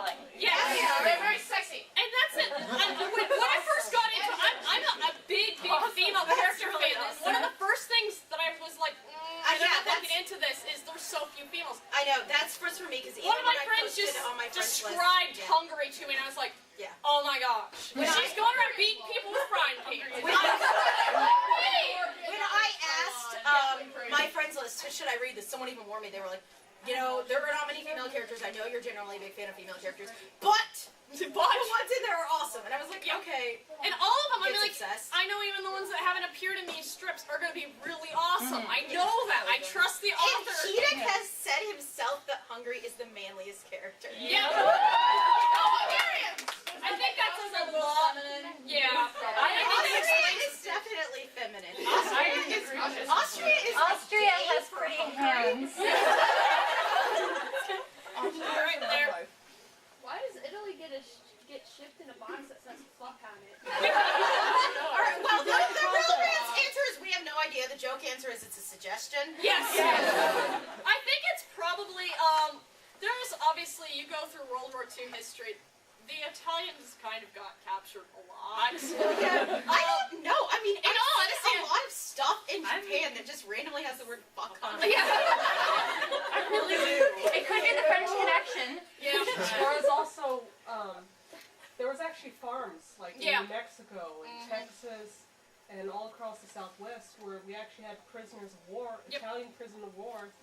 compelling. Yes, they're very sexy. And that's it. When I first got into it, I'm a big female character fan. One of the first things that I was like, I'm not looking into this is there's so few females. I know, that's first for me, because one of my friends just described Hungary to me, and I was like, oh my gosh. She's going around beating people with frying pans. When I asked my friends list, should I read this, someone even warned me, they were like, you know, there are not many female characters. I know you're generally a big fan of female characters, but the ones in there are awesome. And I was like, okay. And all of them, I mean, like, success. I know even the ones that haven't appeared in these strips are going to be really awesome. I know that. I trust the author. And Hedek has said himself that Hungry is the manliest character. Yeah. I think that says a lot. Yeah. Austria is definitely feminine. Austria has pretty hands. Right there. Why does Italy get shipped in a box that says fuck on it? Alright, well, the real answer is we have no idea. The joke answer is it's a suggestion. Yes. I think it's probably, there's obviously, you go through World War II history, the Italians kind of got captured a lot. I don't know. I mean, in all honesty, a lot of stuff in Japan that just randomly has the word fuck on it. I really do. It could be the French Connection. Yeah. There was also, there was actually farms, like in New Mexico and Texas and all across the Southwest where we actually had prisoners of war, Italian prisoner of war,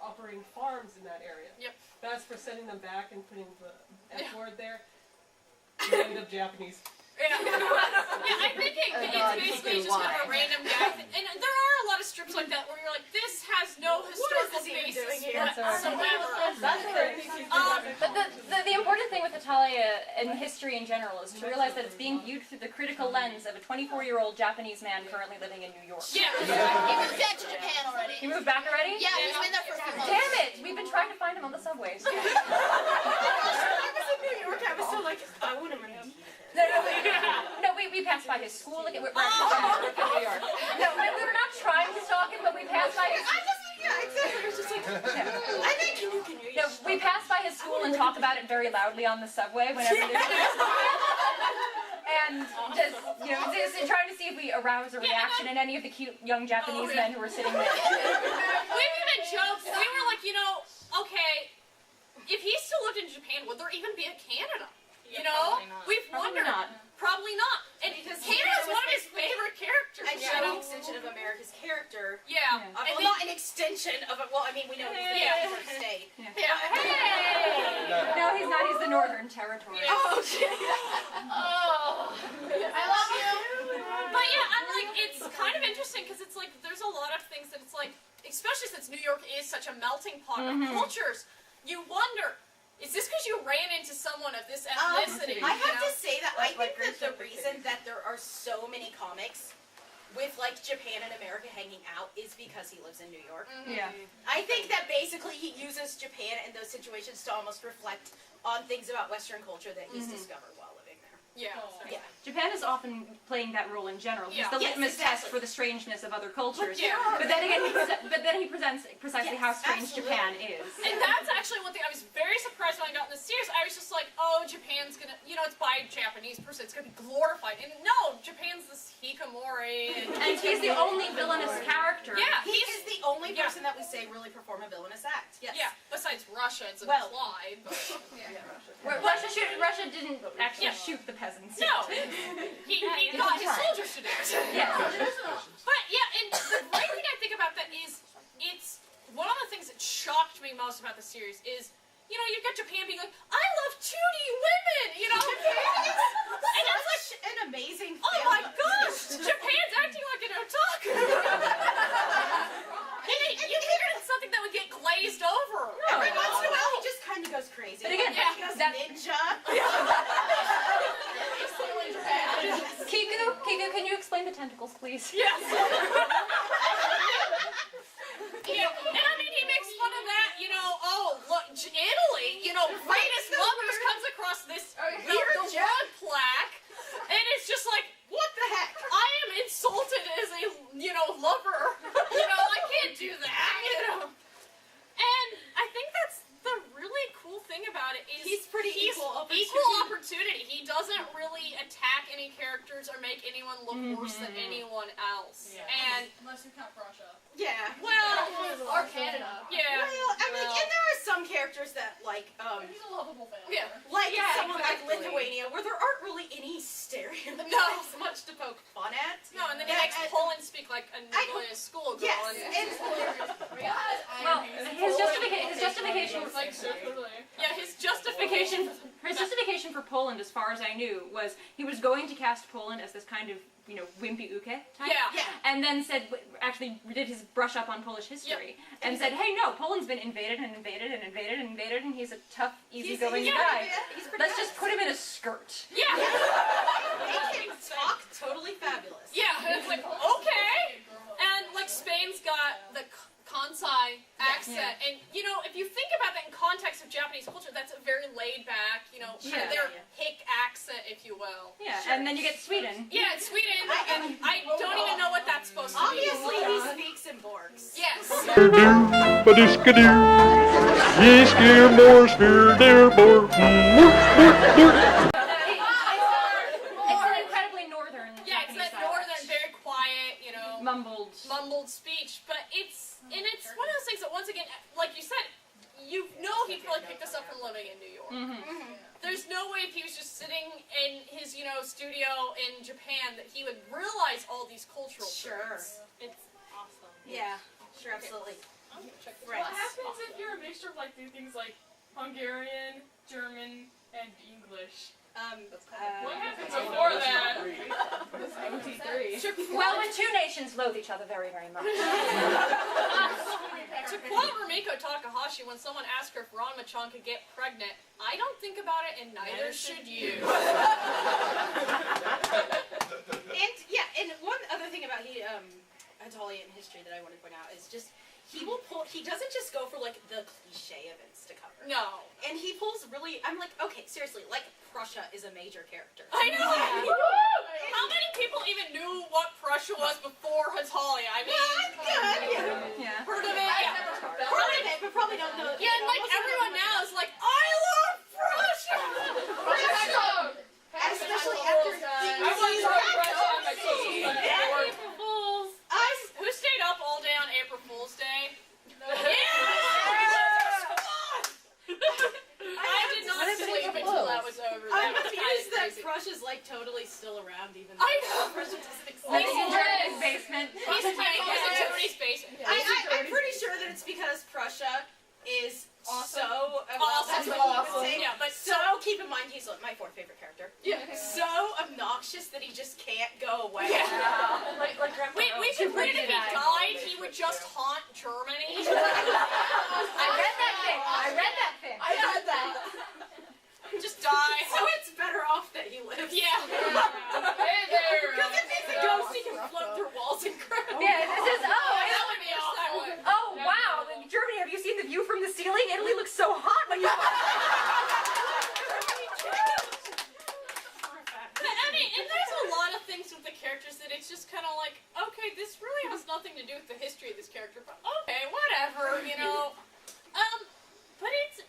operating farms in that area. That's for sending them back and putting the F word there. Random Japanese. I'm thinking it's basically just kind of a random guy. And there are a lot of strips like that where you're like, this has no historical basis whatsoever. But the important thing with Hetalia and history in general is to realize that it's being viewed through the critical lens of a 24-year-old Japanese man currently living in New York. He moved back to Japan already. He moved back already? Yeah, he's been there for a few months. Damn it! We've been trying to find him on the subways. I was in New York, I was so like, I want him in No, we passed by his school. Look at we're actually in New York. No, we were not trying to stalk him, but we passed by his. exactly. It was just like, I think No, we passed by his school and talked about it very loudly on the subway whenever there's and just just trying to see if we arouse a reaction in any of the cute young Japanese men who were sitting there. We've even joked. We were like, okay, if he still lived in Japan, would there even be a Canada? We've wondered. Probably not. And because Canada's one of his favorite characters. And an extension of America's character. Yeah. Well, not an extension of it. Well, I mean, we know he's the state. Hey! No, he's not. He's the Northern Territory. Oh, okay. I love you. But yeah, I'm like, it's kind of interesting because it's like, there's a lot of things that it's like, especially since New York is such a melting pot of cultures, you wonder, is this because you ran into someone of this ethnicity? I have to say that I think that the reason that there are so many comics with like Japan and America hanging out is because he lives in New York. Yeah. I think that basically he uses Japan in those situations to almost reflect on things about Western culture that he's discovered while living there. Yeah. Japan is often playing that role in general. He's the Yes, litmus test exactly. for the strangeness of other cultures. Yeah. But then again, he presents precisely how strange Japan is. And that's actually one thing I was very surprised when I got in the series. I was just like, oh, Japan's gonna, it's by a Japanese person, it's gonna be glorified. And no, Japan's this hikikomori. And he's the only villainous character. Yeah, He is the only person that we say really perform a villainous act. Yes. Yeah, besides Russia, it's implied. But Russia didn't actually shoot the peasants. no, he got his soldiers to do it. Yeah. But yeah, and the great thing I think about that is, it's one of the things that shocked me most about the series is, you've got Japan being like, I love 2D women, And that's like an amazing oh my gosh, Japan's acting like an otaku. And you figured it's something that would get glazed over. Every once in a while, he just kind of goes crazy. But again, he goes ninja. Kiku, can you explain the tentacles, please? Yes. And I mean, he makes fun of that, oh, look, Italy, greatest lovers comes across this weird drug plaque, and it's just like, What the heck? I am insulted as a, lover. I can't do that, And I think that's the really cool thing about it is... He's make anyone look worse than anyone else. Yeah. And Unless you count Russia. Yeah. well, Or Canada. yeah. Well, I mean, and there are some characters that like He's a lovable family. Yeah. like Yeah, someone exactly. like Lithuania, where there aren't really any stereotypes No. much to poke fun at. No, and then he Yeah, makes and- Poland speak like a schoolgirl. Yes, And, Well, his justification, Like, so totally. yeah, his justification. his justification for Poland, as far as I knew, was he was going to cast Poland as this kind of, wimpy uke type. Yeah. Yeah. And then actually did his brush up on Polish history, and said, hey, no, Poland's been invaded and invaded and invaded and invaded, and he's a tough, easygoing guy. He's pretty Let's good. just put him in a skirt. Yeah. He can talk totally fabulous. Yeah, and it's like, okay. And, like, Spain's got the Kansai accent. And, if you think about that in context of Japanese culture, that's a very laid back, kind of their hick accent, if you will. Yeah, and then you get Sweden. Yeah, it's Sweden, and I don't even know what that's supposed to be. Obviously, he speaks in Borgs. Yes. It's an incredibly northern Yeah, it's that Japanese northern, very quiet, mumbled speech, but it's one of those things that, once again, like you said, he probably picked this up from living in New York. There's no way if he was just sitting in his, studio in Japan that he would realize all these cultural traits. It's awesome. Yeah, sure, absolutely. What happens if you're a mixture of, do things like Hungarian, German, and English? What happens before that? Well, when two nations loathe each other very, very much. To quote Rumiko Takahashi, when someone asked her if Ranma-chan could get pregnant, I don't think about it, and neither should you. And one other thing about Italian history that I want to point out is just he doesn't just go for the cliche events to cover. No. And he pulls really, I'm like, okay, seriously, Prussia is a major character. I know! How many people even knew what Prussia was before Hetalia? I mean, Yeah. heard of it? Yeah. Heard of it, but probably don't know. Yeah, and everyone now is like, I love Prussia! Especially after I want to Russia on my team. April Fools. Who stayed up all day on April Fool's Day? I did not sleep until that was over. I'm That was confused that crazy. Prussia's totally still around even I know. Prussia doesn't exist. Like in Germany's basement. He's in Germany's basement. I'm pretty sure that it's because Prussia is Awesome. so Awesome. that's what he would say. Yeah, but So keep in mind he's my fourth favorite character. yeah. So obnoxious that he just can't go away. Yeah. We should Super put it if he Jedi. died, he would just haunt Germany. I read that thing. I heard that. Just die. So it's better off that he lives. Yeah. Hey there. Because if he's a ghost, he can float through walls and crowds. Yeah, this is, That would be awesome. oh, wow. Germany, have you seen the view from the ceiling? Italy looks so hot when you... I mean, and there's a lot of things with the characters that it's just kind of like, okay, this really has nothing to do with the history of this character, but okay, whatever, But it's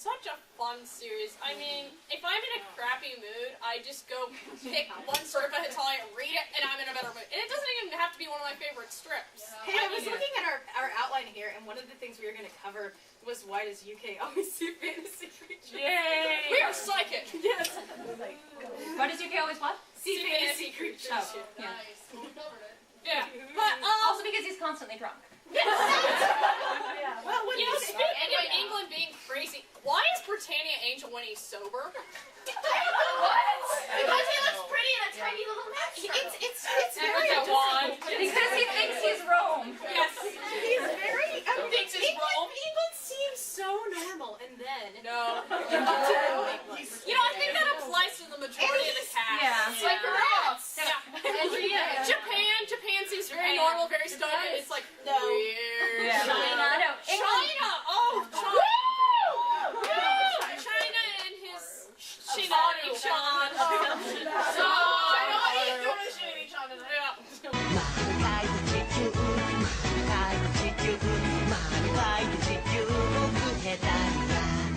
such a fun series. I mean, if I'm in a crappy mood, I just go pick one strip of Hetalia, read it, and I'm in a better mood. And it doesn't even have to be one of my favorite strips. Hey, I was looking at our outline here, and one of the things we were going to cover was why does UK always see fantasy creatures? Yay! We are psychic. Yes. What does UK always what? See fantasy creatures. Oh, yeah. Nice. We covered it. Yeah. But, Also because he's constantly drunk. Well, when speaking of England being crazy, why is Britannia Angel when he's sober? because he looks pretty in a tiny little match. It's very Because he thinks he's Rome. Yes. He's very. Thinks it's Rome. England seems so normal, and then No. up to